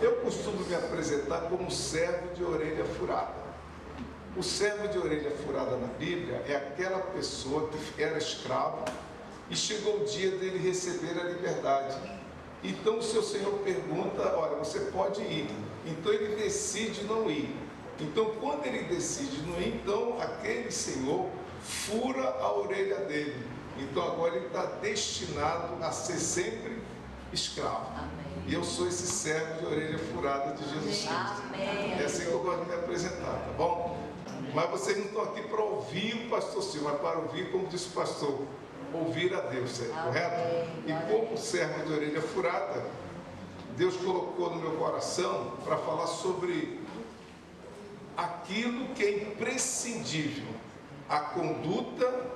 Eu costumo me apresentar como servo de orelha furada. O servo de orelha furada na Bíblia é aquela pessoa que era escravo e chegou o dia dele receber a liberdade. Então o seu senhor pergunta, olha, você pode ir. Então ele decide não ir. Então quando ele decide não ir, então aquele senhor fura a orelha dele. Então agora ele está destinado a ser sempre escravo. Amém. E eu sou esse servo de orelha furada de Jesus Cristo. Amém. É assim que eu gosto de me apresentar, tá bom? Mas vocês não estão aqui para ouvir o pastor Silvio, mas para ouvir, como disse o pastor, ouvir a Deus, correto? E como servo de orelha furada, Deus colocou no meu coração para falar sobre aquilo que é imprescindível, a conduta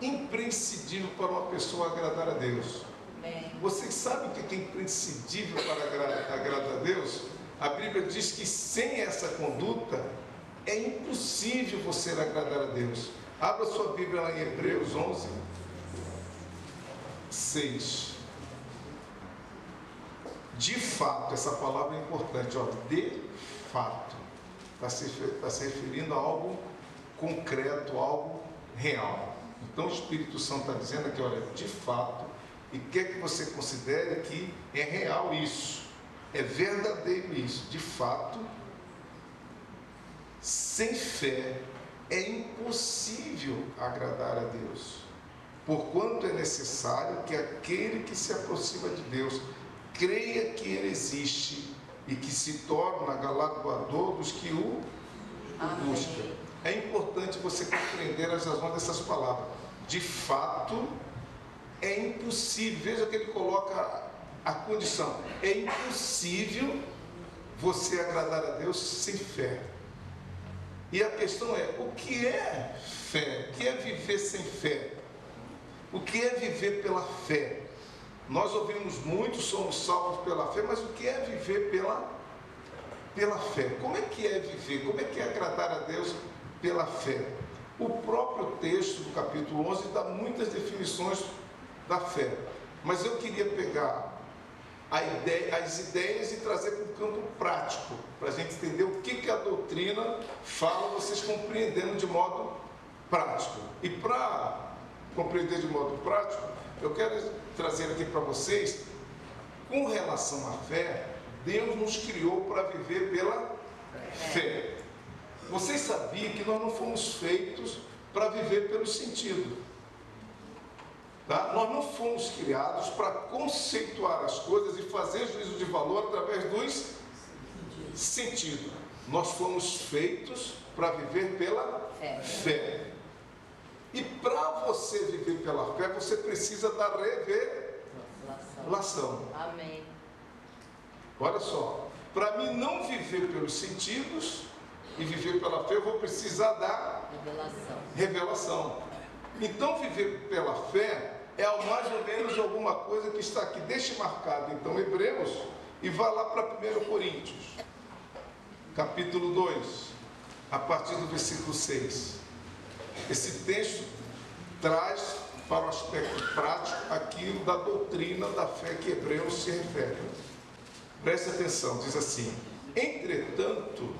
imprescindível para uma pessoa agradar a Deus. Vocês sabem o que é imprescindível para agradar a Deus? A Bíblia diz que sem essa conduta é impossível você agradar a Deus. Abra sua Bíblia lá em Hebreus 11, 6. De fato, essa palavra é importante, ó, de fato. Está se referindo a algo concreto, algo real. Então o Espírito Santo está dizendo aqui, olha, de fato, e quer que você considere que é real isso, é verdadeiro isso. De fato, sem fé é impossível agradar a Deus, porquanto é necessário que aquele que se aproxima de Deus creia que Ele existe e que se torna galardoador dos que o buscam. É importante você compreender as razões dessas palavras. De fato, é impossível, veja que ele coloca a condição, é impossível você agradar a Deus sem fé. E a questão é, o que é fé? O que é viver sem fé? O que é viver pela fé? Nós ouvimos muito, somos salvos pela fé, mas o que é viver pela fé? Como é que é viver? Como é que é agradar a Deus pela fé? O próprio texto do capítulo 11 dá muitas definições da fé, mas eu queria pegar as ideias e trazer para o campo prático, para a gente entender o que a doutrina fala, vocês compreendendo de modo prático. E para compreender de modo prático, eu quero trazer aqui para vocês, com relação à fé, Deus nos criou para viver pela fé. Vocês sabiam que nós não fomos feitos para viver pelo sentido. Tá? Nós não fomos criados para conceituar as coisas e fazer juízo de valor através dos sentidos. Nós fomos feitos para viver pela fé. E para você viver pela fé, você precisa da revelação. Amém. Olha só, para mim não viver pelos sentidos e viver pela fé, eu vou precisar da revelação. Então viver pela fé é ao mais ou menos alguma coisa que está aqui. Deixe marcado então Hebreus e vá lá para 1 Coríntios, capítulo 2, a partir do versículo 6. Esse texto traz para o aspecto prático aquilo da doutrina da fé que Hebreus se refere. Preste atenção, diz assim: entretanto,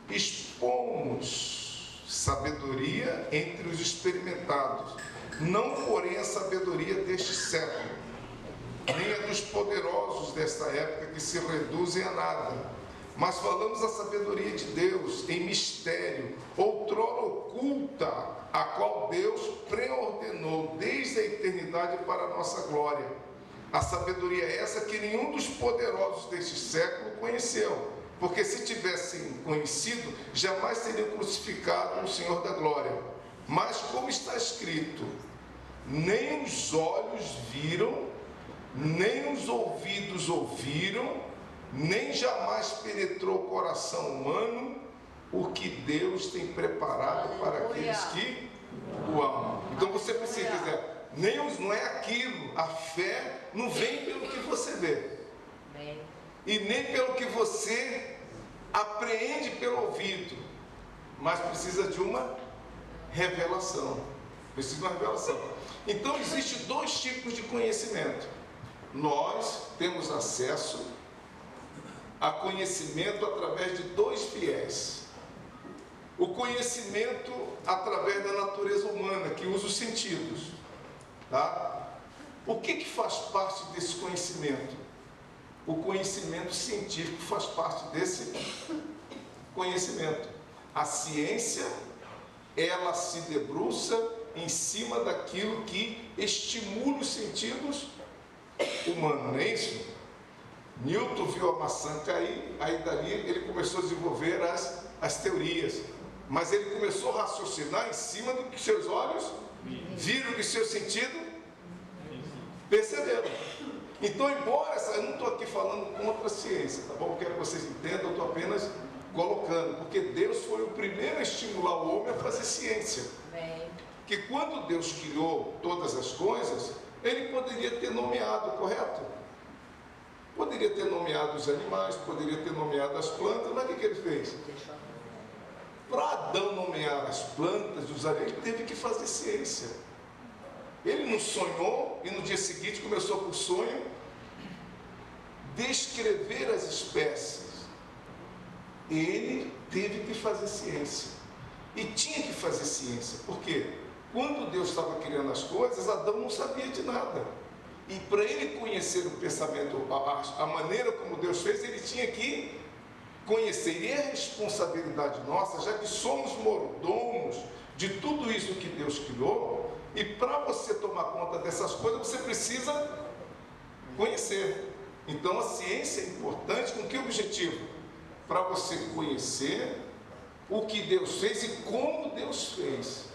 expomos sabedoria entre os experimentados, não porém a sabedoria deste século, nem a dos poderosos desta época que se reduzem a nada, mas falamos a sabedoria de Deus em mistério, outrora oculta, a qual Deus preordenou desde a eternidade para a nossa glória. A sabedoria é essa que nenhum dos poderosos deste século conheceu, porque se tivessem conhecido, jamais teriam crucificado o Senhor da glória. Mas como está escrito, nem os olhos viram, nem os ouvidos ouviram, nem jamais penetrou o coração humano o que Deus tem preparado para aqueles que o amam. Então você precisa dizer, não é aquilo, a fé não vem pelo que você vê, e nem pelo que você apreende pelo ouvido, mas precisa de uma revelação. Precisa de uma revelação. Então existem dois tipos de conhecimento. Nós temos acesso a conhecimento através de dois viés. O conhecimento através da natureza humana, que usa os sentidos. Tá? O que faz parte desse conhecimento? O conhecimento científico faz parte desse conhecimento. A ciência, ela se debruça em cima daquilo que estimula os sentidos humanos, não é isso? Newton viu a maçã cair, aí dali ele começou a desenvolver as teorias. Mas ele começou a raciocinar em cima do que seus olhos viram, que seus sentidos perceberam. Então, embora eu não estou aqui falando contra a ciência, tá bom? Eu quero que vocês entendam, eu estou apenas colocando, porque Deus foi o primeiro a estimular o homem a fazer ciência. Que quando Deus criou todas as coisas, ele poderia ter nomeado, correto? Poderia ter nomeado os animais, poderia ter nomeado as plantas, mas o que ele fez? Para Adão nomear as plantas, os animais, ele teve que fazer ciência. Ele não sonhou e no dia seguinte começou por sonho descrever as espécies. Ele teve que fazer ciência. E tinha que fazer ciência. Por quê? Quando Deus estava criando as coisas, Adão não sabia de nada. E para ele conhecer o pensamento, a maneira como Deus fez, ele tinha que conhecer. E é responsabilidade nossa, já que somos mordomos de tudo isso que Deus criou, e para você tomar conta dessas coisas, você precisa conhecer. Então a ciência é importante com que objetivo? Para você conhecer o que Deus fez e como Deus fez,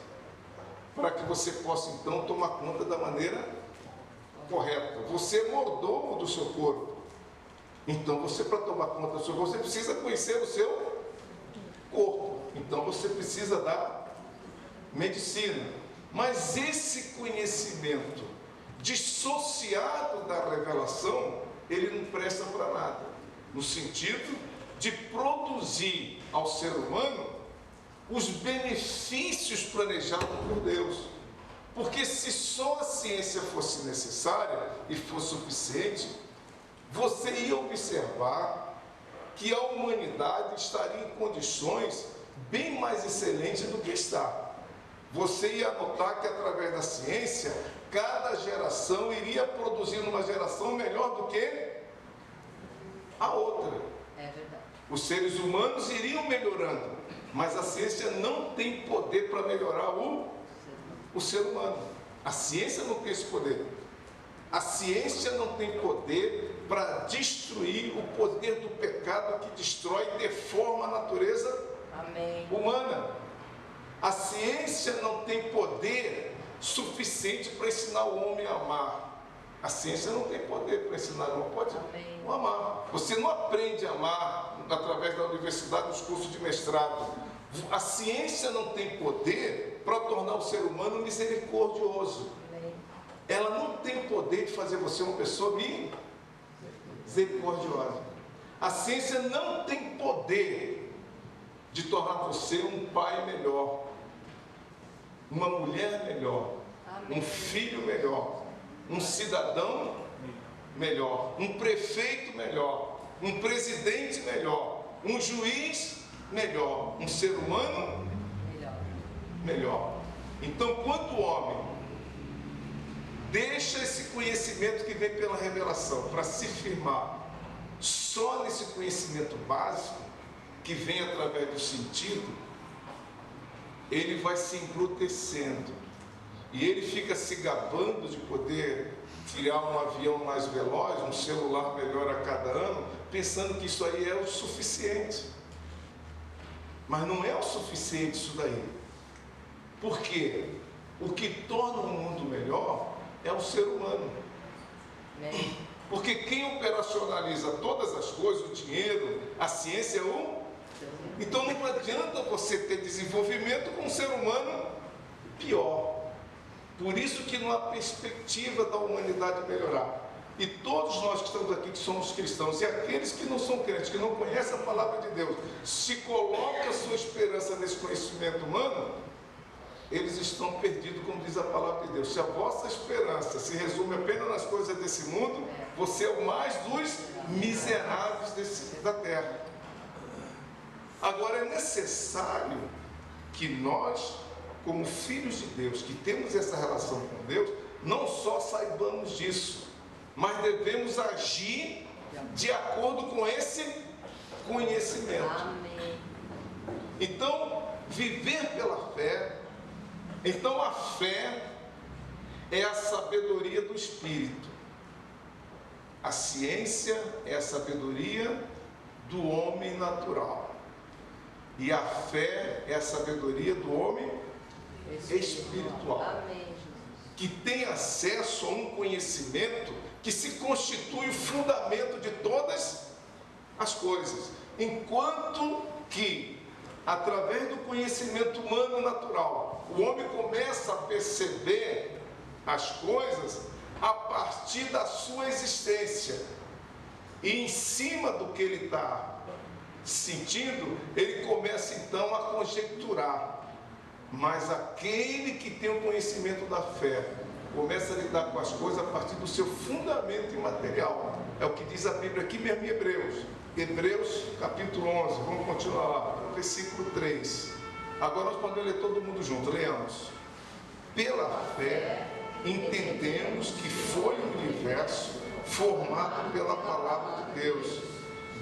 para que você possa então tomar conta da maneira correta. Você é mordomo do seu corpo, então você, para tomar conta do seu corpo, você precisa conhecer o seu corpo. Então você precisa da medicina. Mas esse conhecimento dissociado da revelação, ele não presta para nada, no sentido de produzir ao ser humano os benefícios planejados por Deus. Porque se só a ciência fosse necessária e fosse suficiente, você ia observar que a humanidade estaria em condições bem mais excelentes do que está. Você ia notar que através da ciência, cada geração iria produzir uma geração melhor do que a outra. É verdade. Os seres humanos iriam melhorando, mas a ciência não tem poder para melhorar o ser humano. A ciência não tem esse poder. A ciência não tem poder para destruir o poder do pecado que destrói e deforma a natureza humana. A ciência não tem poder suficiente para ensinar o homem a amar. A ciência não tem poder para ensinar o homem a amar. Você não aprende a amar através da universidade, dos cursos de mestrado. A ciência não tem poder para tornar o ser humano misericordioso. Ela não tem poder de fazer você uma pessoa misericordiosa. A ciência não tem poder de tornar você um pai melhor, uma mulher melhor, um filho melhor, um cidadão melhor, um prefeito melhor, um presidente melhor, um juiz melhor, um ser humano melhor. Então, quando o homem deixa esse conhecimento que vem pela revelação para se firmar só nesse conhecimento básico, que vem através do sentido, ele vai se embrutecendo e ele fica se gabando de poder criar um avião mais veloz, um celular melhor a cada ano, pensando que isso aí é o suficiente. Mas não é o suficiente isso daí. Por quê? O que torna o mundo melhor é o ser humano. Porque quem operacionaliza todas as coisas, o dinheiro, a ciência é o... Então não adianta você ter desenvolvimento com um ser humano pior. Por isso que não há perspectiva da humanidade melhorar. E todos nós que estamos aqui, que somos cristãos, e aqueles que não são crentes, que não conhecem a palavra de Deus, se coloca a sua esperança nesse conhecimento humano, eles estão perdidos, como diz a palavra de Deus. Se a vossa esperança se resume apenas nas coisas desse mundo, você é o mais dos miseráveis da terra. Agora é necessário que nós, como filhos de Deus, que temos essa relação com Deus, não só saibamos disso, mas devemos agir de acordo com esse conhecimento. Amém. Então, viver pela fé, então a fé é a sabedoria do Espírito. A ciência é a sabedoria do homem natural. E a fé é a sabedoria do homem espiritual. Amém. Que tem acesso a um conhecimento que se constitui o fundamento de todas as coisas. Enquanto que, através do conhecimento humano natural, o homem começa a perceber as coisas a partir da sua existência. E em cima do que ele está sentindo, ele começa então a conjecturar. Mas aquele que tem o conhecimento da fé começa a lidar com as coisas a partir do seu fundamento imaterial. É o que diz a Bíblia aqui mesmo em Hebreus. Hebreus capítulo 11, vamos continuar lá, versículo 3. Agora nós podemos ler todo mundo junto, leamos. Pela fé entendemos que foi o universo formado pela palavra de Deus,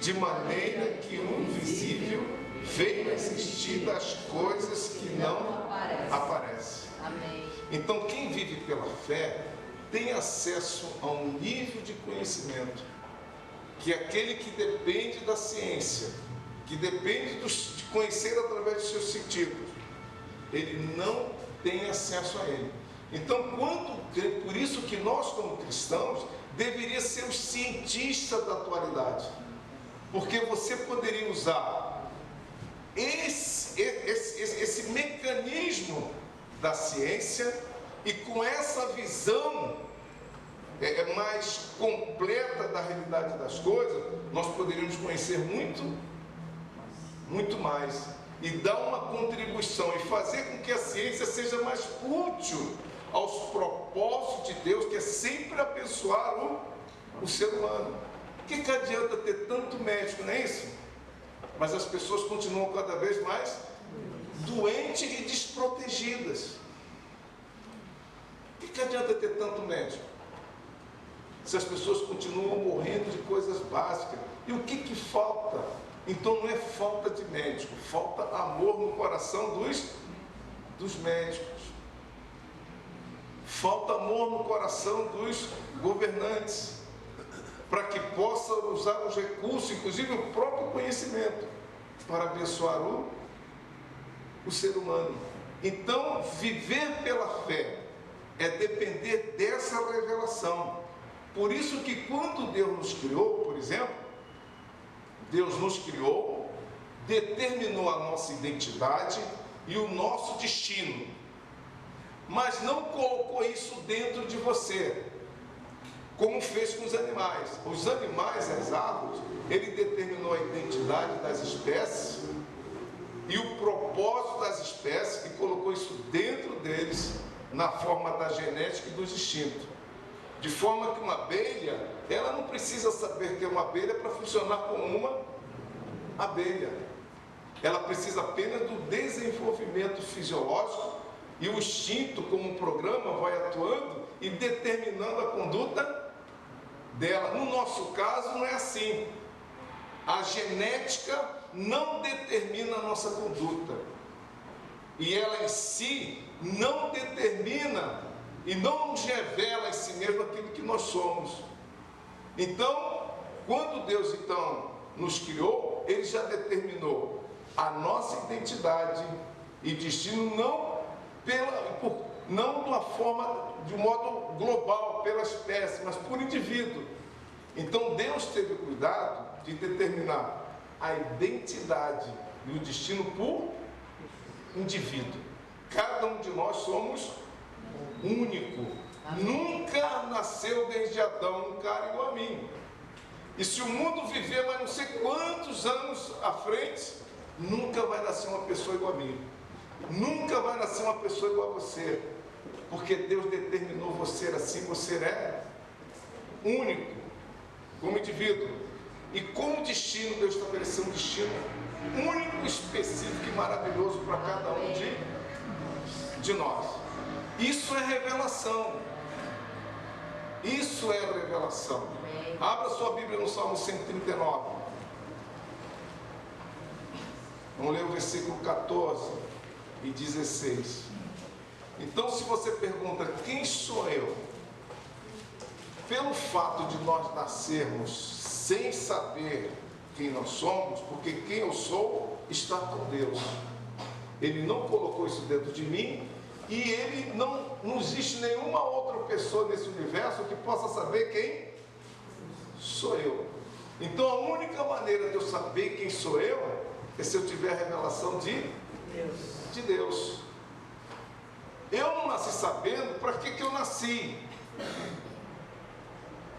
de maneira que o invisível veio a existir das coisas que não aparecem. Amém. Então quem vive pela fé tem acesso a um nível de conhecimento que aquele que depende da ciência, que depende de conhecer através dos seus sentidos, ele não tem acesso a ele. Então, por isso que nós como cristãos deveríamos ser os cientistas da atualidade, porque você poderia usar esse mecanismo da ciência e com essa visão mais completa da realidade das coisas, nós poderíamos conhecer muito mais e dar uma contribuição e fazer com que a ciência seja mais útil aos propósitos de Deus, que é sempre abençoar o ser humano. O que adianta ter tanto médico, não é isso? Mas as pessoas continuam cada vez mais doentes e desprotegidas. O que adianta ter tanto médico se as pessoas continuam morrendo de coisas básicas? E o que falta? Então não é falta de médico, falta amor no coração dos médicos. Falta amor no coração dos governantes, para que possam usar os recursos, inclusive o próprio conhecimento, para abençoar o ser humano. Então, viver pela fé é depender dessa revelação. Por isso que quando Deus nos criou, por exemplo, Deus nos criou, determinou a nossa identidade e o nosso destino, mas não colocou isso dentro de você, como fez com os animais. Os animais, as árvores, ele determinou a identidade das espécies e o propósito das espécies e colocou isso dentro deles na forma da genética e dos instintos. De forma que uma abelha, ela não precisa saber que é uma abelha para funcionar como uma abelha. Ela precisa apenas do desenvolvimento fisiológico e o instinto, como um programa, vai atuando e determinando a conduta dela. No nosso caso, não é assim. A genética não determina a nossa conduta. E ela em si não determina e não nos revela em si mesmo aquilo que nós somos. Então, quando Deus nos criou, Ele já determinou a nossa identidade e destino não de uma forma, de um modo global, pela espécie, mas por indivíduo. Então Deus teve cuidado de determinar a identidade e o destino por indivíduo. Cada um de nós somos único. Nunca nasceu desde Adão um cara igual a mim. E se o mundo viver mais não sei quantos anos à frente, nunca vai nascer uma pessoa igual a mim. Nunca vai nascer uma pessoa igual a você, porque Deus determinou você assim. Você é único como indivíduo, e como destino, Deus estabeleceu um destino único, específico e maravilhoso para cada um de nós. Isso é revelação. Isso é revelação. Abra sua Bíblia no Salmo 139. Vamos ler o versículo 14 e 16. Então, se você pergunta, quem sou eu? Pelo fato de nós nascermos sem saber quem nós somos, porque quem eu sou está com Deus. Ele não colocou isso dentro de mim, e ele não existe nenhuma outra pessoa nesse universo que possa saber quem sou eu. Então a única maneira de eu saber quem sou eu é se eu tiver a revelação de Deus. Eu não nasci sabendo para que eu nasci.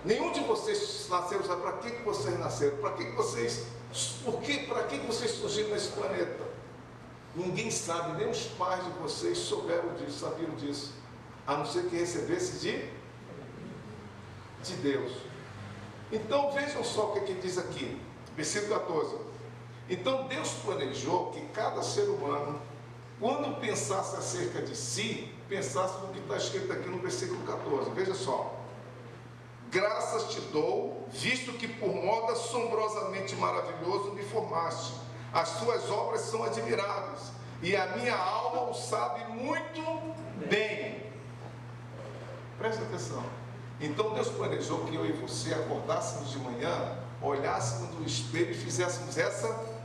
Nenhum de vocês nasceram, sabe para que vocês nasceram? Para que vocês surgiram nesse planeta? Ninguém sabe, nem os pais de vocês sabiam disso, a não ser que recebesse de Deus. Então vejam só o que diz aqui, versículo 14. Então Deus planejou que cada ser humano, quando pensasse acerca de si, pensasse no que está escrito aqui no versículo 14. Veja só: graças te dou, visto que por modo assombrosamente maravilhoso me formaste. As tuas obras são admiráveis, e a minha alma o sabe muito bem. Presta atenção. Então Deus planejou que eu e você acordássemos de manhã, olhássemos no espelho e fizéssemos essa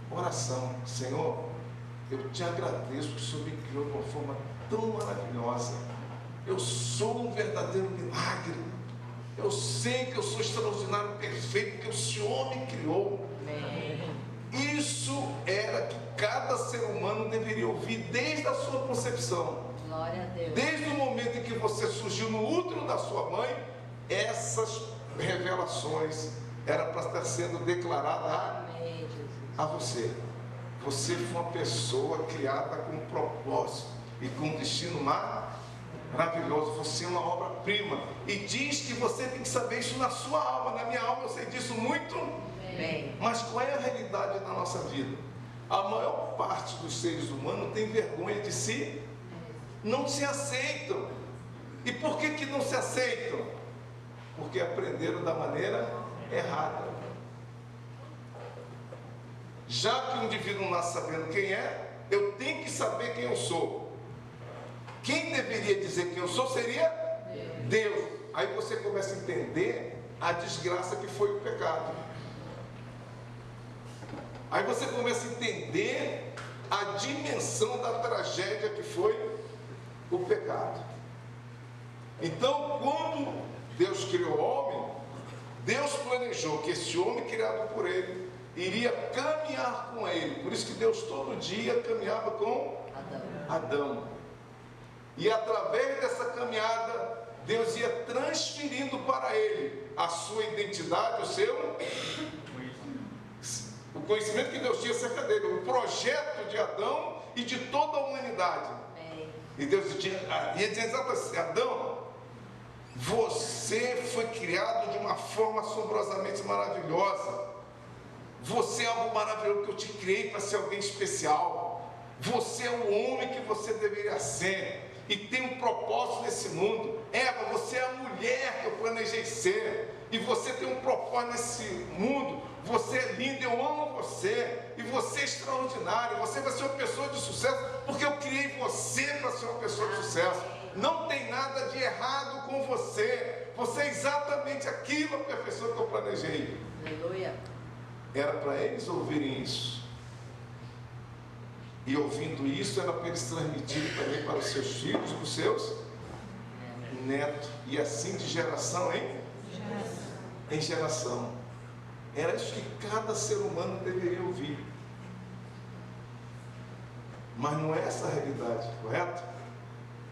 oração: Senhor, eu te agradeço que o Senhor me criou de uma forma tão maravilhosa. Eu sou um verdadeiro milagre. Eu sei que eu sou extraordinário, perfeito, que o Senhor me criou. Isso era que cada ser humano deveria ouvir desde a sua concepção. Glória a Deus. Desde o momento em que você surgiu no útero da sua mãe, essas revelações eram para estar sendo declaradas a você. Você foi uma pessoa criada com um propósito e com um destino maravilhoso. Você é uma obra-prima, e diz que você tem que saber isso na sua alma. Na minha alma eu sei disso muito bem. Mas qual é a realidade da nossa vida? A maior parte dos seres humanos tem vergonha de si, não se aceitam. E por que não se aceitam? Porque aprenderam da maneira errada. Já que o indivíduo não nasce sabendo quem é, eu tenho que saber quem eu sou. Quem deveria dizer quem eu sou seria Deus. Aí você começa a entender a desgraça que foi o pecado. Aí você começa a entender a dimensão da tragédia que foi o pecado. Então, quando Deus criou o homem, Deus planejou que esse homem criado por ele iria caminhar com ele. Por isso que Deus todo dia caminhava com Adão. E através dessa caminhada, Deus ia transferindo para ele a sua identidade, o conhecimento que Deus tinha acerca dele, o projeto de Adão e de toda a humanidade. E Deus ia dizer exatamente assim: Adão, você foi criado de uma forma assombrosamente maravilhosa. Você é algo maravilhoso, que eu te criei para ser alguém especial. Você é o homem que você deveria ser, e tem um propósito nesse mundo. Eva, você é a mulher que eu planejei ser, e você tem um propósito nesse mundo. Você é linda, eu amo você, e você é extraordinário. Você vai ser uma pessoa de sucesso, porque eu criei você para ser uma pessoa de sucesso. Não tem nada de errado com você. Você é exatamente aquilo, a perfeição que eu planejei. Aleluia. Era para eles ouvirem isso. E ouvindo isso, era para eles transmitirem também para os seus filhos, para os seus netos. E assim de geração em geração. Era isso que cada ser humano deveria ouvir. Mas não é essa a realidade, correto?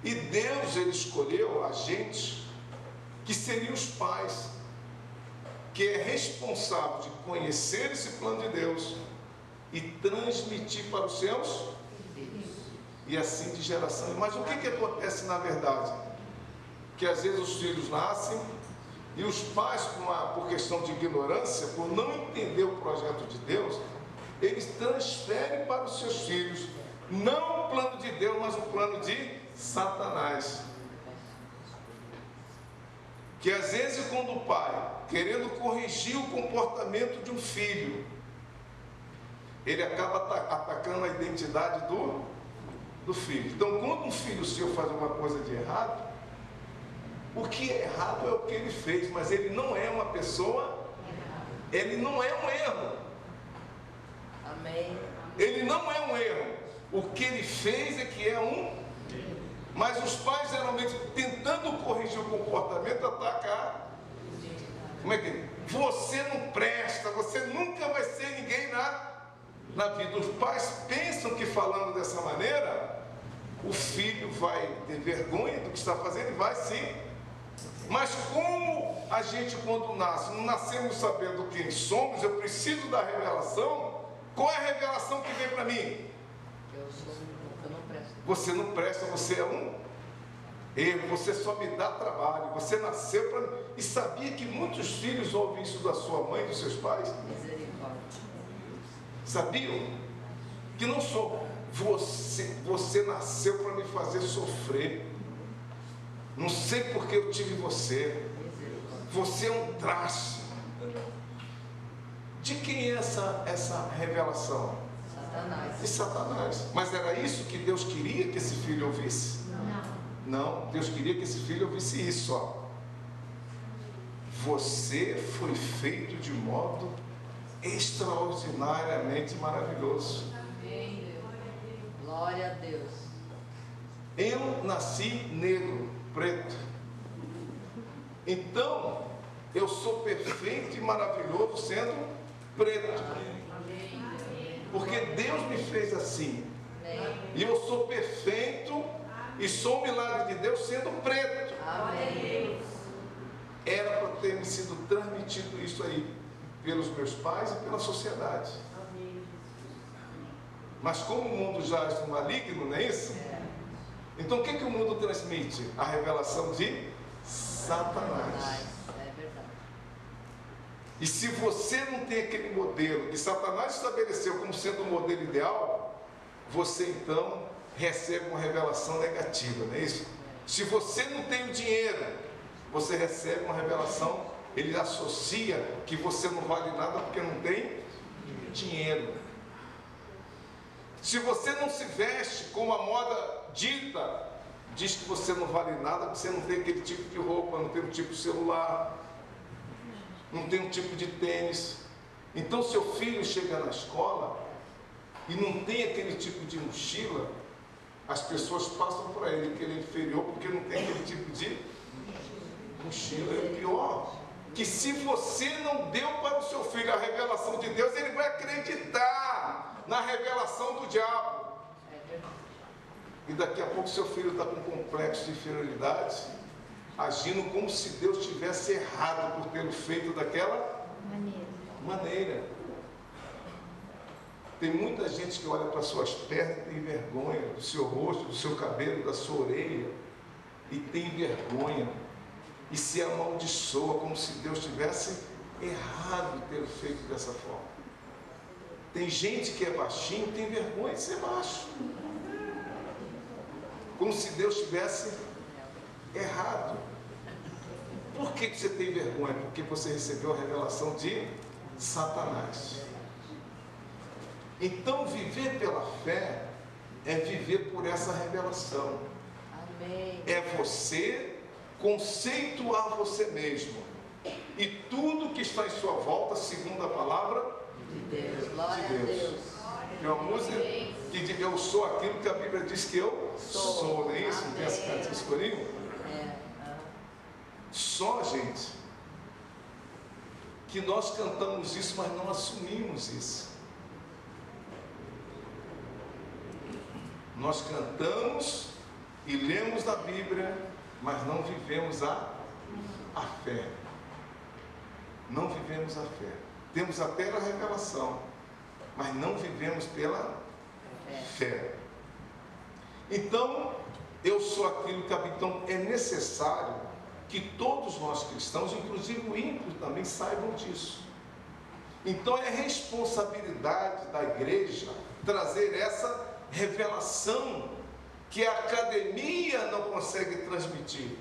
E Deus, ele escolheu agentes que seriam os pais, que é responsável de conhecer esse plano de Deus e transmitir para os seus e assim de geração. Mas o que acontece na verdade? Que às vezes os filhos nascem e os pais, por questão de ignorância, por não entender o projeto de Deus, eles transferem para os seus filhos, não o plano de Deus, mas o plano de Satanás. Que às vezes quando o pai, querendo corrigir o comportamento de um filho, ele acaba atacando a identidade do filho. Então, quando um filho seu faz uma coisa de errado, o que é errado é o que ele fez, mas ele não é uma pessoa, ele não é um erro. Amém. Ele não é um erro. O que ele fez é que é um. Mas os pais geralmente tentando corrigir o comportamento atacam. Como é que é? Você não presta, você nunca vai ser ninguém na vida. Os pais pensam que falando dessa maneira, o filho vai ter vergonha do que está fazendo e vai sim. Mas como a gente quando nasce, não nascemos sabendo quem somos, eu preciso da revelação. Qual é a revelação que vem para mim? Eu não presto. Você não presta, você é um erro, você só me dá trabalho, você nasceu para mim. E sabia que muitos filhos ouvem isso da sua mãe e dos seus pais? Misericórdia. Sabiam? Que não sou você nasceu para me fazer sofrer. Não sei porque eu tive você. Você é um traste. De quem é essa revelação? Satanás. De Satanás. Mas era isso que Deus queria que esse filho ouvisse? Não, Deus queria que esse filho ouvisse isso, ó. Você foi feito de modo extraordinariamente maravilhoso. Amém. Glória a Deus. Eu nasci negro, preto. Então, eu sou perfeito e maravilhoso sendo preto. Porque Deus me fez assim. E eu sou perfeito e sou um milagre de Deus sendo preto. Amém. Era para ter me sido transmitido isso aí pelos meus pais e pela sociedade. Mas como o mundo já é maligno, não é isso? Então o que o mundo transmite? A revelação de Satanás. É verdade. E se você não tem aquele modelo que Satanás estabeleceu como sendo o modelo ideal, você então recebe uma revelação negativa, não é isso? Se você não tem o dinheiro, você recebe uma revelação, ele associa que você não vale nada porque não tem dinheiro. Se você não se veste como a moda dita, diz que você não vale nada porque você não tem aquele tipo de roupa, não tem um tipo de celular, não tem um tipo de tênis. Então seu filho chega na escola e não tem aquele tipo de mochila, as pessoas passam por ele que ele é inferior porque não tem aquele tipo de mochila. E o pior, que se você não deu para o seu filho a revelação de Deus, ele vai acreditar na revelação do diabo. E daqui a pouco seu filho está com complexo de inferioridade, agindo como se Deus tivesse errado por tê-lo feito daquela maneira. Tem muita gente que olha para suas pernas e tem vergonha do seu rosto, do seu cabelo, da sua orelha, e tem vergonha e se amaldiçoa como se Deus tivesse errado em tê-lo feito dessa forma. Tem gente que é baixinho, tem vergonha de ser baixo, como se Deus tivesse errado. Por que você tem vergonha? Porque você recebeu a revelação de Satanás. Então viver pela fé é viver por essa revelação. Amém. É você conceituar você mesmo e tudo que está em sua volta segundo a palavra De Deus. Glória de Deus. a Deus. Tem uma música que diz: eu sou aquilo que a Bíblia diz que eu sou, não é isso? Não tem essa canção escolhida? Só, gente, que nós cantamos isso, mas não assumimos isso. Nós cantamos e lemos da Bíblia, mas não vivemos a fé. Não vivemos a fé. Temos até a revelação, mas não vivemos pela fé. Então, eu sou aquilo que habito. Então, é necessário que todos nós cristãos, inclusive o ímpio, também saibam disso. Então, é responsabilidade da igreja trazer essa revelação que a academia não consegue transmitir.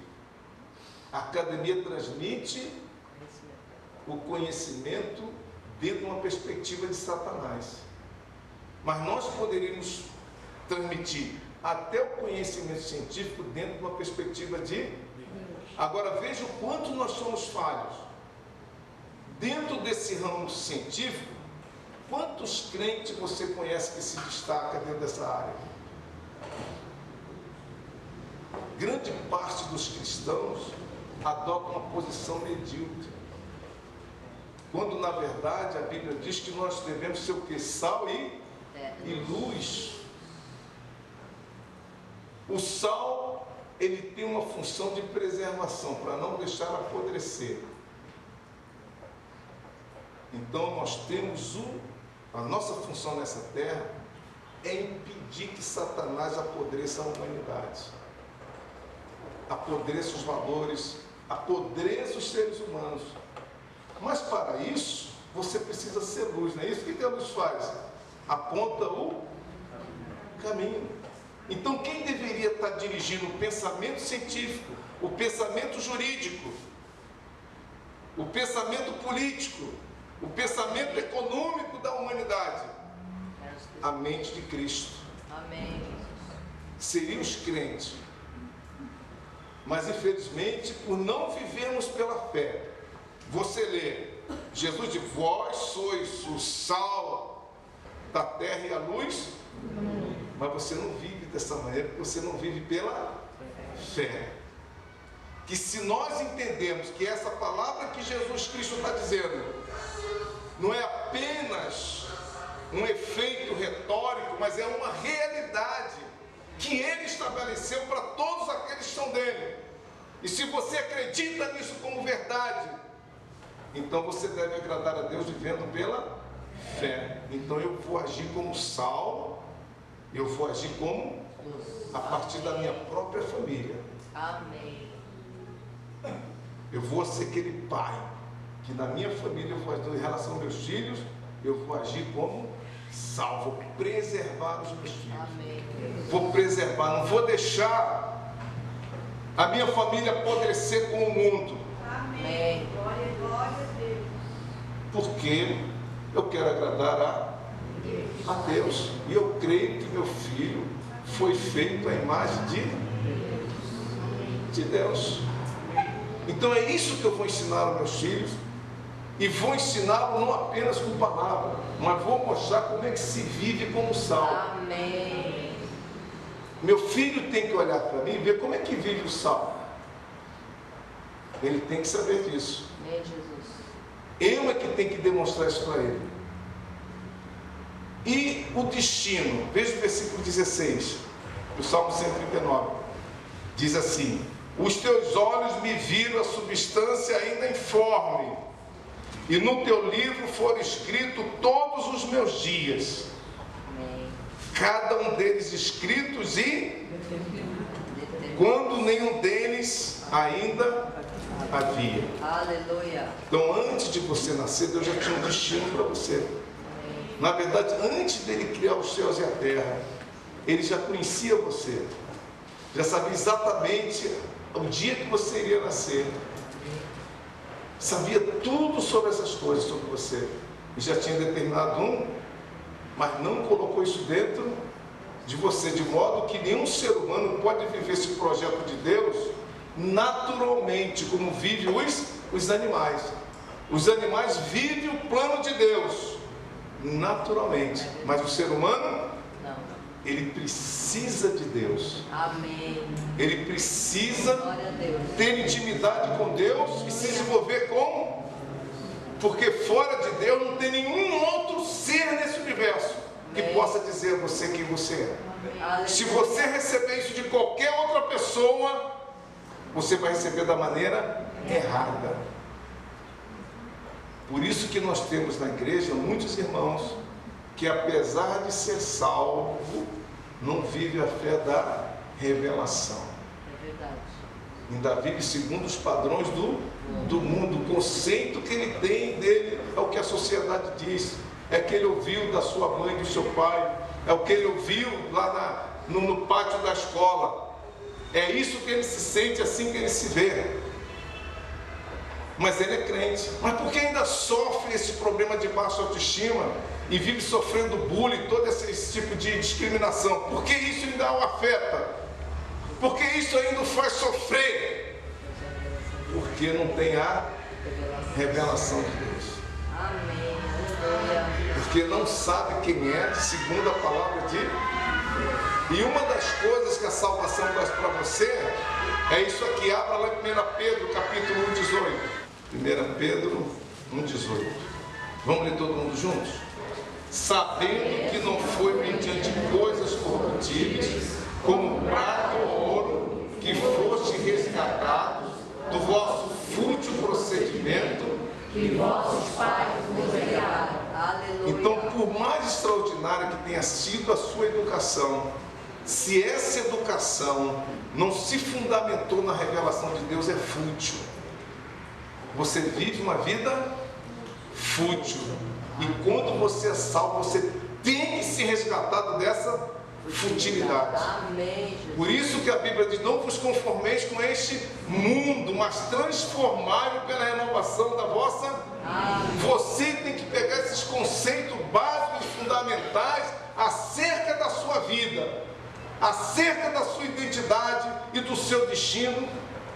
A academia transmite o conhecimento dentro de uma perspectiva de Satanás. Mas nós poderíamos transmitir até o conhecimento científico dentro de uma perspectiva de... Agora veja o quanto nós somos falhos. Dentro desse ramo científico, quantos crentes você conhece que se destaca dentro dessa área? Grande parte dos cristãos adota uma posição medíocre, quando na verdade a Bíblia diz que nós devemos ser o que? Sal e luz. O sal, ele tem uma função de preservação, para não deixar apodrecer. Então nós temos a nossa função nessa terra é impedir que Satanás apodreça a humanidade, apodreça os valores, apodreça os seres humanos. Mas para isso, você precisa ser luz, não é isso? O que a luz faz? Aponta o caminho. Então quem deveria estar dirigindo o pensamento científico, o pensamento jurídico, o pensamento político, o pensamento econômico da humanidade? A mente de Cristo. Amém. Seriam os crentes. Mas infelizmente, por não vivermos pela fé, você lê, Jesus diz: vós sois o sal da terra e a luz, mas você não vive dessa maneira, porque você não vive pela fé. Que se nós entendemos que essa palavra que Jesus Cristo está dizendo não é apenas um efeito retórico, mas é uma realidade que Ele estabeleceu para todos aqueles que estão dele. E se você acredita nisso como verdade, então você deve agradar a Deus vivendo pela fé. Então eu vou agir como sal, eu vou agir como a partir da minha própria família. Amém. Eu vou ser aquele pai que na minha família eu vou agir, em relação aos meus filhos, eu vou agir como sal, vou preservar os meus filhos. Amém. Vou preservar, não vou deixar a minha família apodrecer com o mundo. Amém. Glória a Deus. Porque eu quero agradar a Deus. E eu creio que meu filho foi feito à imagem de Deus. Então é isso que eu vou ensinar aos meus filhos. E vou ensiná-lo não apenas com palavras, mas vou mostrar como é que se vive como sal. Amém. Meu filho tem que olhar para mim e ver como é que vive o sal. Ele tem que saber disso. Amém, Jesus. Eu é que tenho que demonstrar isso para ele. E o destino, veja o versículo 16 do Salmo 139. Diz assim: os teus olhos me viram a substância ainda informe, e no teu livro foram escritos todos os meus dias, Amém. cada um deles escritos e quando nenhum deles ainda havia. Aleluia. Então, antes de você nascer, Deus já tinha um destino para você. Na verdade, antes dele criar os céus e a terra, ele já conhecia você, já sabia exatamente o dia que você iria nascer, sabia tudo sobre essas coisas sobre você, e já tinha determinado mas não colocou isso dentro de você, de modo que nenhum ser humano pode viver esse projeto de Deus naturalmente, como vivem os animais. Os animais vivem o plano de Deus naturalmente, mas o ser humano, Não. ele precisa de Deus. Amém. Ele precisa Glória a Deus. ter intimidade com Deus e se desenvolver com, porque fora de Deus não tem nenhum outro ser nesse universo que possa dizer a você quem você é. Aleluia. Se você receber isso de qualquer outra pessoa, você vai receber da maneira errada. Por isso que nós temos na igreja muitos irmãos que, apesar de ser salvo, não vive a fé da revelação. É verdade. Ainda vive segundo os padrões do mundo. O conceito que ele tem dele é o que a sociedade diz. É que ele ouviu da sua mãe e do seu pai. É o que ele ouviu lá no pátio da escola. É isso que ele se sente, assim que ele se vê. Mas ele é crente. Mas por que ainda sofre esse problema de baixa autoestima e vive sofrendo bullying, todo esse tipo de discriminação? Por que isso ainda o afeta? Por que isso ainda o faz sofrer? Porque não tem a revelação de Deus. Amém. Aleluia. Porque não sabe quem é, segundo a palavra de Deus. E uma das coisas que a salvação traz para você é isso aqui. Abra lá em 1 Pedro, capítulo 1, 18. 1 Pedro 1, 18. Vamos ler todo mundo juntos? Sabendo que não foi mediante coisas corruptíveis, como prata ou ouro, que foste resgatados do vosso fútil procedimento Que vossos pais vos criaram. Aleluia. Então, por mais extraordinária que tenha sido a sua educação, se essa educação não se fundamentou na revelação de Deus, é fútil. Você vive uma vida fútil. E quando você é salvo, você tem que ser resgatado dessa futilidade. Amém, Jesus. Por isso que a Bíblia diz: não vos conformeis com este mundo, mas transformai-o pela renovação da vossa. Você tem que pegar esses conceitos básicos e fundamentais acerca da sua vida, acerca da sua identidade e do seu destino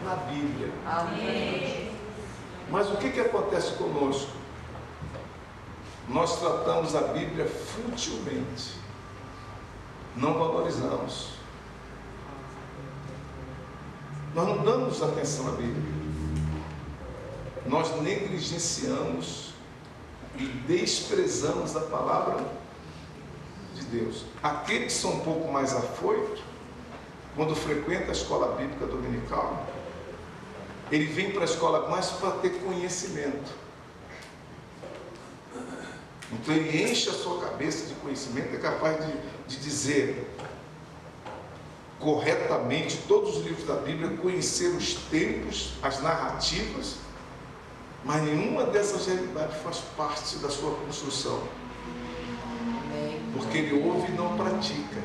na Bíblia. Amém. Mas o que acontece conosco? Nós tratamos a Bíblia futilmente, não valorizamos, nós não damos atenção à Bíblia, nós negligenciamos e desprezamos a palavra de Deus. Aqueles que são um pouco mais afoitos, quando frequenta a escola bíblica dominical, ele vem para a escola mais para ter conhecimento. Então ele enche a sua cabeça de conhecimento, é capaz de dizer corretamente todos os livros da Bíblia, conhecer os tempos, as narrativas, mas nenhuma dessas realidades faz parte da sua construção. Porque ele ouve e não pratica.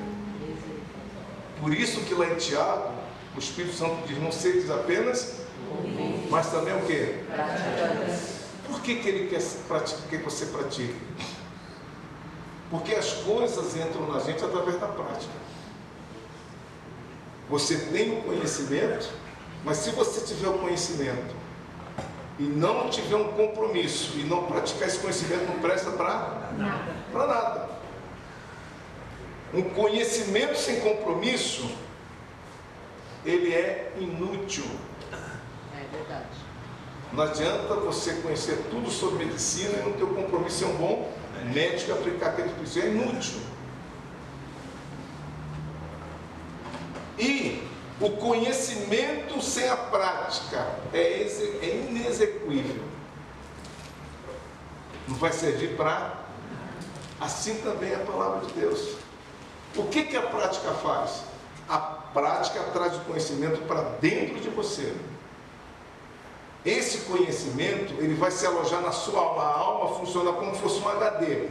Por isso que lá em Tiago, o Espírito Santo diz: não sedes apenas, mas também o quê? Por que ele quer que você pratique? Porque as coisas entram na gente através da prática. Você tem o conhecimento, mas se você tiver o conhecimento e não tiver um compromisso e não praticar esse conhecimento, não presta para nada. Um conhecimento sem compromisso, ele é inútil. É verdade. Não adianta você conhecer tudo sobre medicina e não ter o compromisso de ser um bom médico e aplicar aquele princípio. É inútil. E o conhecimento sem a prática é inexequível. Não vai servir para. Assim também é a palavra de Deus. O que a prática faz? A prática traz o conhecimento para dentro de você. Esse conhecimento, ele vai se alojar na sua alma. A alma funciona como se fosse um HD.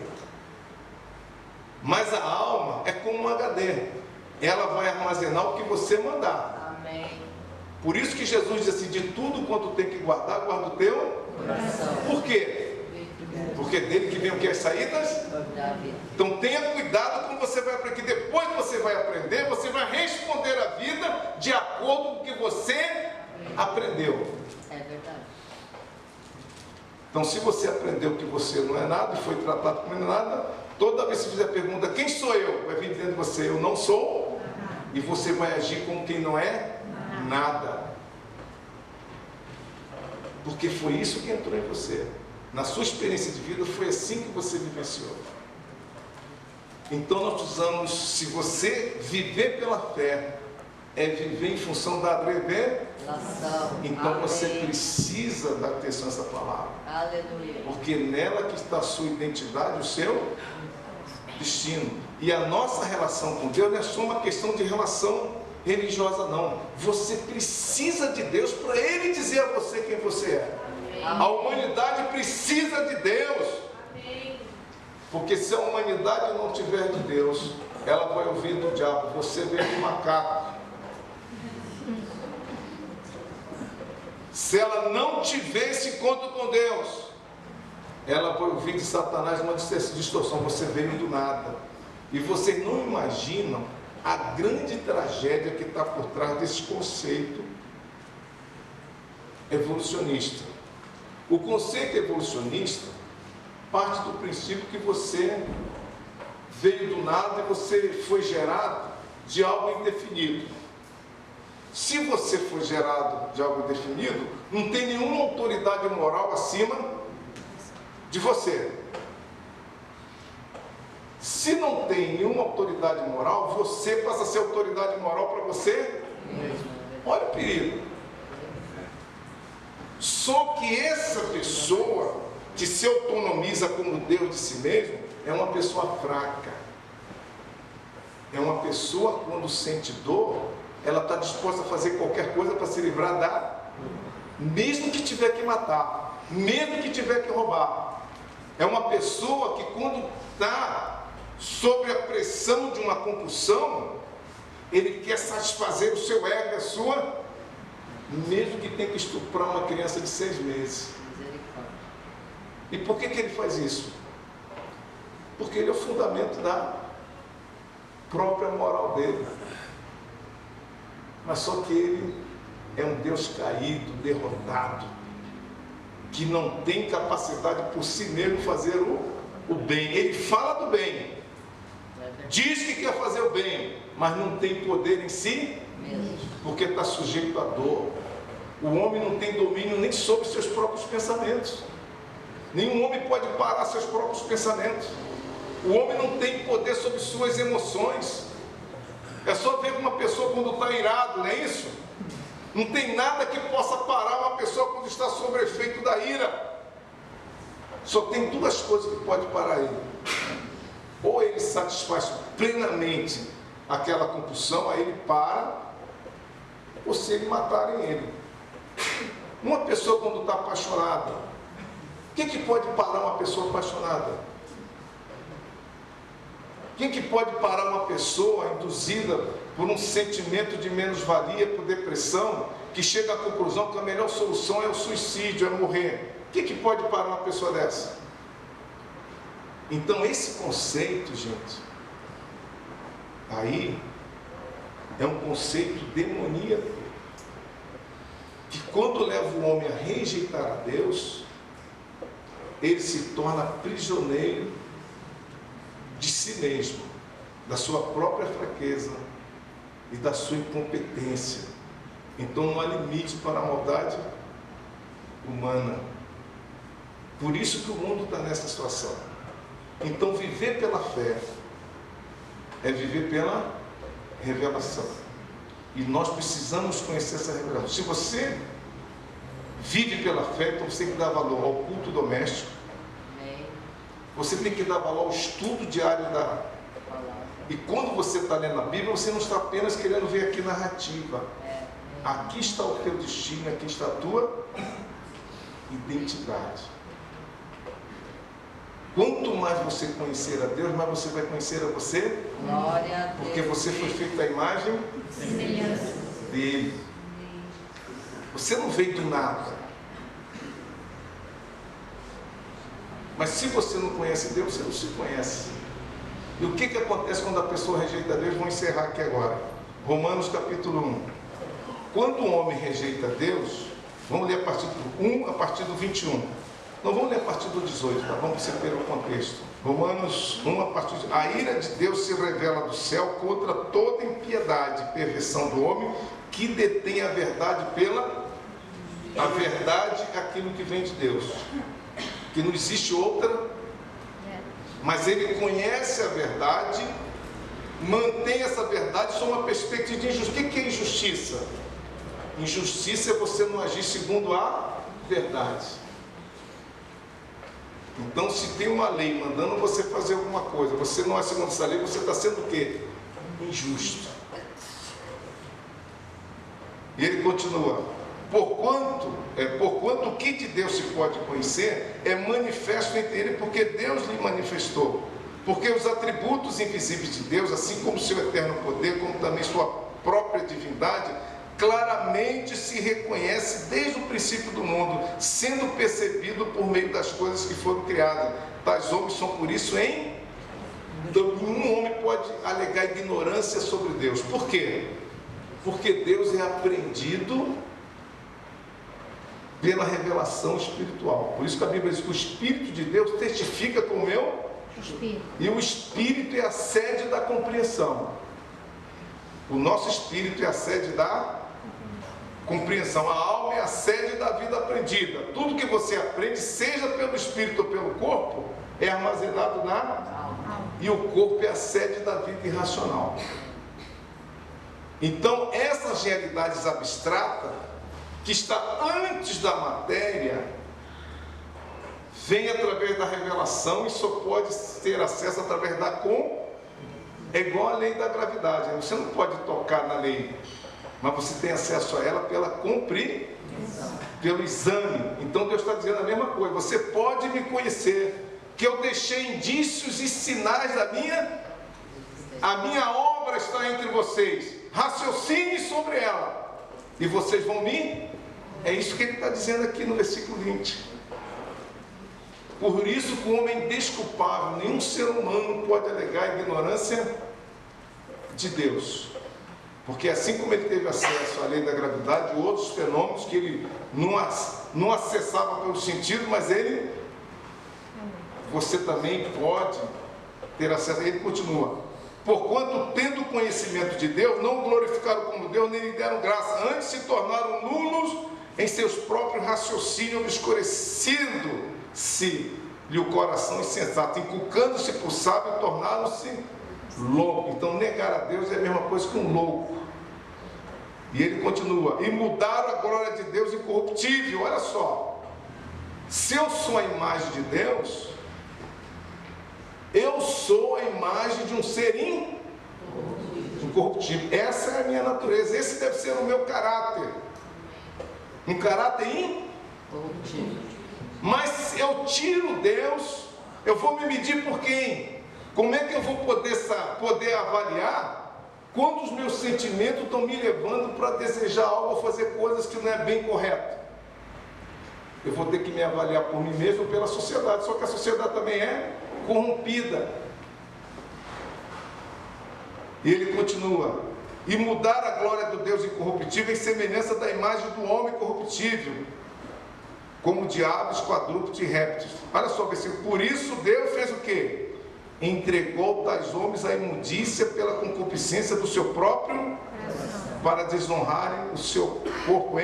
Mas a alma é como um HD. Ela vai armazenar o que você mandar. Amém. Por isso que Jesus diz assim: de tudo quanto tem que guardar, guarda o teu coração. Por quê? Porque dele que vem o que? As saídas? Então tenha cuidado como você vai aprender. Que depois que você vai aprender, você vai responder a vida de acordo com o que você aprendeu. É verdade. Então, se você aprendeu que você não é nada e foi tratado como não é nada, toda vez que você fizer a pergunta: quem sou eu? Vai vir dentro de você: eu não sou. E você vai agir como quem não é nada. Porque foi isso que entrou em você. Na sua experiência de vida, foi assim que você vivenciou. Então nós precisamos, se você viver pela fé, é viver em função da revelação. Então Amém. Você precisa dar atenção a essa palavra. Aleluia. Porque nela que está a sua identidade, o seu destino. E a nossa relação com Deus não é só uma questão de relação religiosa, não. Você precisa de Deus para Ele dizer a você quem você é. A humanidade precisa de Deus. Porque se a humanidade não tiver de Deus, ela vai ouvir do diabo: você veio de macaco. Se ela não tiver esse encontro com Deus, ela vai ouvir de Satanás uma distorção: você veio do nada. E vocês não imaginam a grande tragédia que está por trás desse conceito evolucionista. O conceito evolucionista parte do princípio que você veio do nada e você foi gerado de algo indefinido. Se você foi gerado de algo indefinido, não tem nenhuma autoridade moral acima de você. Se não tem nenhuma autoridade moral, você passa a ser autoridade moral para você mesmo. Olha o perigo. Só que essa pessoa que se autonomiza como Deus de si mesmo é uma pessoa fraca. É uma pessoa, quando sente dor, ela está disposta a fazer qualquer coisa para se livrar da, mesmo que tiver que matar, mesmo que tiver que roubar. É uma pessoa que, quando está sob a pressão de uma compulsão, ele quer satisfazer o seu ego, a sua, mesmo que tenha que estuprar uma criança de 6 meses. E por que ele faz isso? Porque ele é o fundamento da própria moral dele. Mas só que ele é um Deus caído, derrotado, que não tem capacidade por si mesmo fazer o bem. Ele fala do bem, diz que quer fazer o bem, mas não tem poder em si, porque está sujeito à dor. O homem não tem domínio nem sobre seus próprios pensamentos. Nenhum homem pode parar seus próprios pensamentos. O homem não tem poder sobre suas emoções. É só ver uma pessoa quando está irado, não é isso? Não tem nada que possa parar uma pessoa quando está sob efeito da ira. Só tem 2 coisas que pode parar ele. Ou ele satisfaz plenamente aquela compulsão, aí ele para, ou se ele matarem ele. Uma pessoa quando está apaixonada, o que pode parar uma pessoa apaixonada? Quem que pode parar uma pessoa induzida por um sentimento de menos-valia, por depressão, que chega à conclusão que a melhor solução é o suicídio, é morrer? O que pode parar uma pessoa dessa? Então esse conceito, gente, aí é um conceito demoníaco, que quando leva o homem a rejeitar a Deus, ele se torna prisioneiro de si mesmo, da sua própria fraqueza e da sua incompetência. Então não há limite para a maldade humana. Por isso que o mundo está nessa situação. Então viver pela fé é viver pela revelação. E nós precisamos conhecer essa revelação. Se você vive pela fé, então você tem que dar valor ao culto doméstico. Você tem que dar valor ao estudo diário da... E quando você está lendo a Bíblia, você não está apenas querendo ver aqui narrativa. Aqui está o teu destino, aqui está a tua identidade. Quanto mais você conhecer a Deus, mais você vai conhecer a você. Glória a Deus. Porque você foi feito à imagem dele. Você não veio do nada. Mas se você não conhece Deus, você não se conhece. E o que acontece quando a pessoa rejeita Deus? Vou encerrar aqui agora. Romanos capítulo 1. Quando um homem rejeita Deus, vamos ler a partir do 1 a partir do 21. Não vamos ler a partir do 18, tá? Vamos você ter o contexto. Romanos 1 a partir de... A ira de Deus se revela do céu contra toda impiedade e perversão do homem que detém a verdade pela... A verdade é aquilo que vem de Deus. Que não existe outra, mas ele conhece a verdade, mantém essa verdade sob uma perspectiva de injustiça. O que é injustiça? Injustiça é você não agir segundo a verdade. Então, se tem uma lei mandando você fazer alguma coisa, você não é segundo essa lei, você está sendo o quê? Injusto. E ele continua: porquanto o que de Deus se pode conhecer é manifesto entre ele, porque Deus lhe manifestou. Porque os atributos invisíveis de Deus, assim como seu eterno poder, como também sua própria divindade, claramente se reconhece desde o princípio do mundo, sendo percebido por meio das coisas que foram criadas. Tais homens são por isso nenhum homem pode alegar ignorância sobre Deus. Por quê? Porque Deus é aprendido pela revelação espiritual. Por isso que a Bíblia diz que o Espírito de Deus testifica com o meu Espírito. E o Espírito é a sede da compreensão. O nosso Espírito é a sede da compreensão. A alma é a sede da vida aprendida. Tudo que você aprende, seja pelo Espírito ou pelo corpo, é armazenado na alma. E o corpo é a sede da vida irracional. Então, essas realidades abstratas, que está antes da matéria, vem através da revelação e só pode ter acesso através da É igual a lei da gravidade. Você não pode tocar na lei, mas você tem acesso a ela pelo exame. Então Deus está dizendo a mesma coisa. Você pode me conhecer, que eu deixei indícios e sinais a minha obra está entre vocês. Raciocine sobre ela, e vocês vão me... É isso que ele está dizendo aqui no versículo 20. Por isso que o homem é indesculpável, nenhum ser humano pode alegar a ignorância de Deus. Porque assim como ele teve acesso à lei da gravidade e outros fenômenos que ele não acessava pelo sentido, mas você também pode ter acesso. Ele continua: porquanto, tendo conhecimento de Deus, não o glorificaram como Deus, nem lhe deram graça, antes se tornaram nulos em seus próprios raciocínios, obscurecendo-se-lhe o coração insensato, inculcando-se por sábio, tornaram-se loucos. Então, negar a Deus é a mesma coisa que um louco. E ele continua: e mudaram a glória de Deus incorruptível. Olha só, se eu sou a imagem de Deus, eu sou a imagem de um ser incorruptível. Essa é a minha natureza, esse deve ser o meu caráter. Um caráter incorruptível. Mas se eu tiro Deus, eu vou me medir por quem? Como é que eu vou poder avaliar quando os meus sentimentos estão me levando para desejar algo ou fazer coisas que não é bem correto? Eu vou ter que me avaliar por mim mesmo ou pela sociedade. Só que a sociedade também é corrompida. E ele continua: e mudar a glória do Deus incorruptível em semelhança da imagem do homem corruptível, como diabos, quadrúpedes e répteis. Olha só o versículo: por isso Deus fez o quê? Entregou tais homens à imundícia pela concupiscência do seu próprio, para desonrarem o seu corpo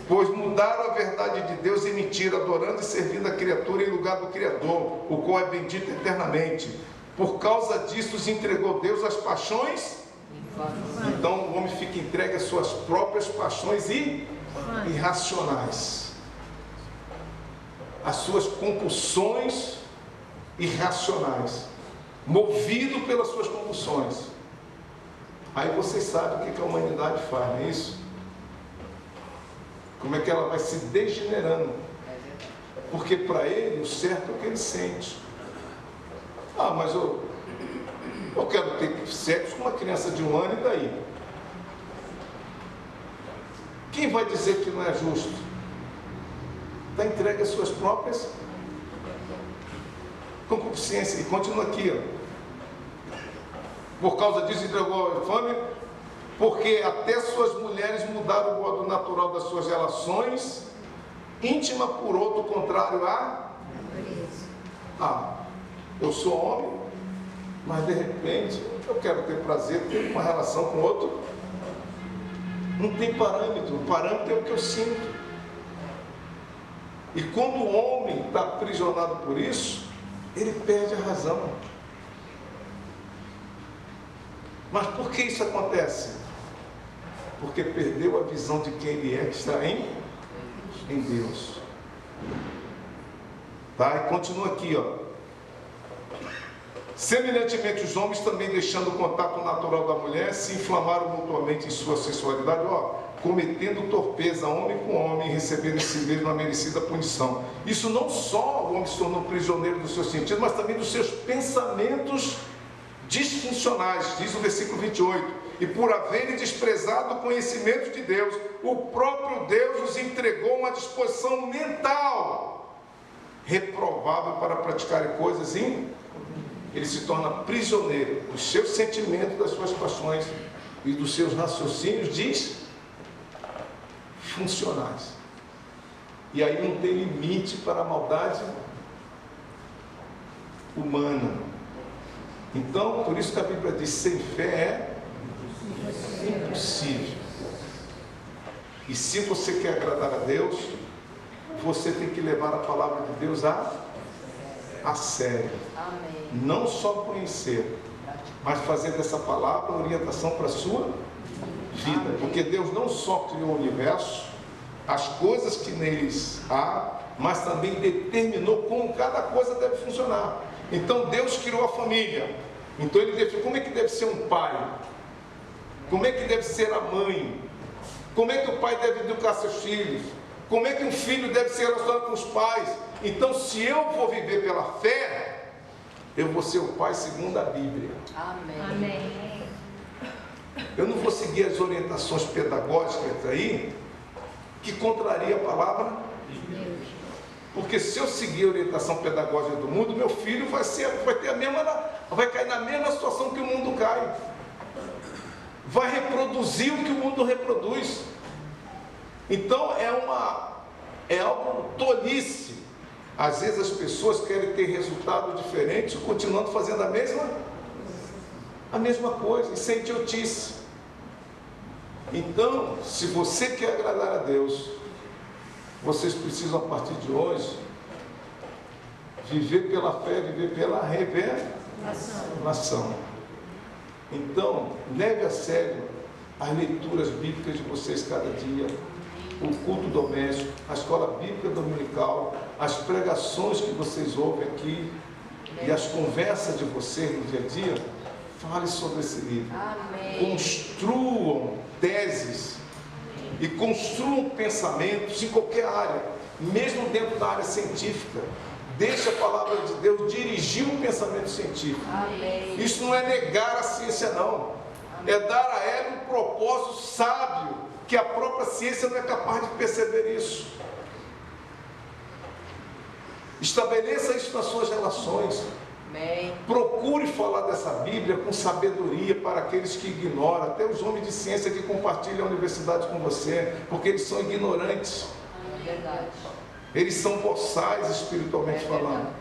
pois mudaram a verdade de Deus em mentira, adorando e servindo a criatura em lugar do Criador, o qual é bendito eternamente. Por causa disso os entregou Deus às paixões. Então o homem fica entregue às suas próprias paixões irracionais, às suas compulsões irracionais, movido pelas suas compulsões. Aí vocês sabem o que a humanidade faz, não é isso? Como é que ela vai se degenerando? Porque para ele o certo é o que ele sente. Mas eu quero ter sexo com uma criança de 1 ano, e daí? Quem vai dizer que não é justo? Está entregue às suas próprias concupiscências. E continua aqui, por causa disso entregou a infâmia, porque até suas mulheres mudaram o modo natural das suas relações íntima por outro contrário eu sou homem, mas de repente eu quero ter prazer, ter uma relação com outro. Não tem parâmetro, o parâmetro é o que eu sinto. E quando o homem está aprisionado por isso, ele perde a razão. Mas por que isso acontece? Porque perdeu a visão de quem ele é, que está em Deus. Tá? E continua aqui, ó. Semelhantemente, os homens também, deixando o contato natural da mulher, se inflamaram mutuamente em sua sensualidade, cometendo torpeza homem com homem e recebendo em si mesmo a merecida punição. Isso não só o homem se tornou prisioneiro dos seus sentidos, mas também dos seus pensamentos disfuncionais, diz o versículo 28. E por haverem desprezado o conhecimento de Deus, o próprio Deus os entregou uma disposição mental reprovável para praticarem coisas ele se torna prisioneiro dos seus sentimentos, das suas paixões e dos seus raciocínios disfuncionais. E aí não tem limite para a maldade humana. Então, por isso que a Bíblia diz, sem fé é impossível. E se você quer agradar a Deus, você tem que levar a palavra de Deus a sério. Amém. Não só conhecer, mas fazer dessa palavra orientação para a sua vida. Amém. Porque Deus não só criou o universo, as coisas que neles há, mas também determinou como cada coisa deve funcionar. Então Deus criou a família. Então Ele definiu como é que deve ser um pai, como é que deve ser a mãe, como é que o pai deve educar seus filhos, como é que um filho deve se relacionar com os pais. Então, se eu vou viver pela fé, eu vou ser o pai segundo a Bíblia. Amém. Amém. Eu não vou seguir as orientações pedagógicas aí, que contraria a palavra de Deus. Porque se eu seguir a orientação pedagógica do mundo, meu filho vai cair na mesma situação que o mundo cai. Vai reproduzir o que o mundo reproduz. Então é algo tolice. Às vezes as pessoas querem ter resultados diferentes, continuando fazendo a mesma coisa. Isso é idiotice. Então, se você quer agradar a Deus, vocês precisam, a partir de hoje, viver pela fé, viver pela revelação. Então, leve a sério as leituras bíblicas de vocês cada dia, o culto doméstico, a escola bíblica dominical, as pregações que vocês ouvem aqui e as conversas de vocês no dia a dia. Fale sobre esse livro. Amém. Construam teses e construam pensamentos em qualquer área, mesmo dentro da área científica. Deixe a palavra de Deus dirigir o pensamento científico. Amém. Isso não é negar a ciência, não. É dar a ela um propósito sábio, que a própria ciência não é capaz de perceber isso. Estabeleça isso nas suas relações. Amém. Procure falar dessa Bíblia com sabedoria para aqueles que ignoram, até os homens de ciência que compartilham a universidade com você, porque eles são ignorantes. É verdade. Eles são boçais espiritualmente falando.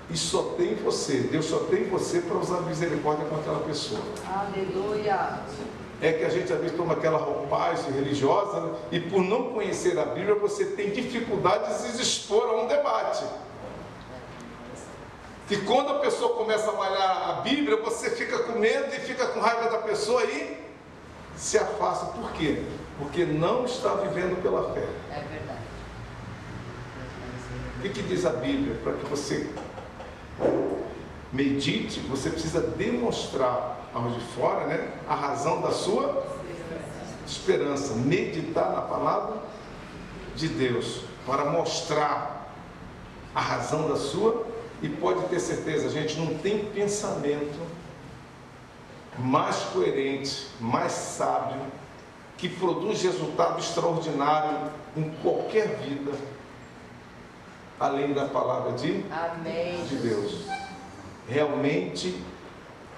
E só tem você, Deus só tem você para usar misericórdia com aquela pessoa. Aleluia. É que a gente às vezes toma aquela roupagem religiosa, né? E por não conhecer a Bíblia, você tem dificuldade de se expor a um debate. E quando a pessoa começa a malhar a Bíblia, você fica com medo e fica com raiva da pessoa e se afasta. Por quê? Porque não está vivendo pela fé. É verdade. O que diz a Bíblia? Para que você medite, você precisa demonstrar aos de fora, né, a razão da sua esperança. Meditar na palavra de Deus para mostrar a razão da sua. E pode ter certeza, gente, não tem pensamento mais coerente, mais sábio, que produz resultado extraordinário em qualquer vida, além da palavra de Deus. Realmente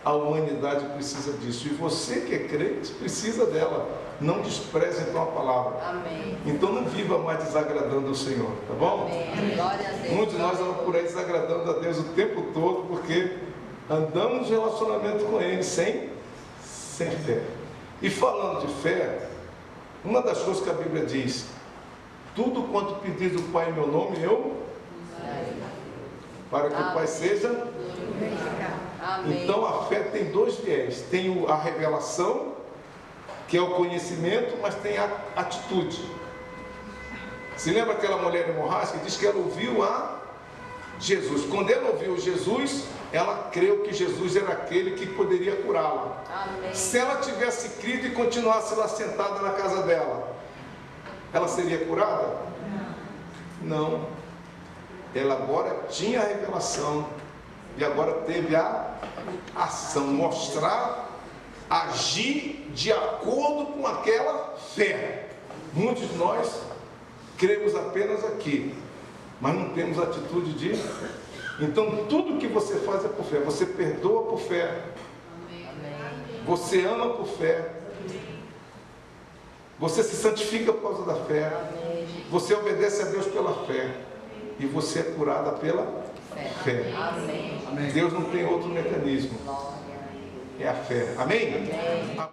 a humanidade precisa disso. E você que é crente precisa dela. Não despreze então a palavra. Amém. Então não viva mais desagradando o Senhor, tá bom? Amém. Glória a Deus. Muitos de nós andamos por aí desagradando a Deus o tempo todo, porque andamos em relacionamento com Ele sem fé. E falando de fé, uma das coisas que a Bíblia diz: tudo quanto pedir do Pai em meu nome, eu para que o Pai seja. Amém. Então a fé tem dois viés: tem a revelação, que é o conhecimento, mas tem a atitude. Se lembra aquela mulher hemorrágica? Diz que ela ouviu a Jesus. Quando ela ouviu Jesus, ela creu que Jesus era aquele que poderia curá-la. Se ela tivesse crido e continuasse lá sentada na casa dela, ela seria curada? Não. Ela agora tinha a revelação e agora teve a ação, mostrar, agir de acordo com aquela fé. Muitos de nós cremos apenas aqui, mas não temos atitude de... Então tudo que você faz é por fé. Você perdoa por fé, você ama por fé, você se santifica por causa da fé, você obedece a Deus pela fé e você é curada pela fé. Deus não tem outro mecanismo, é a fé. Amém?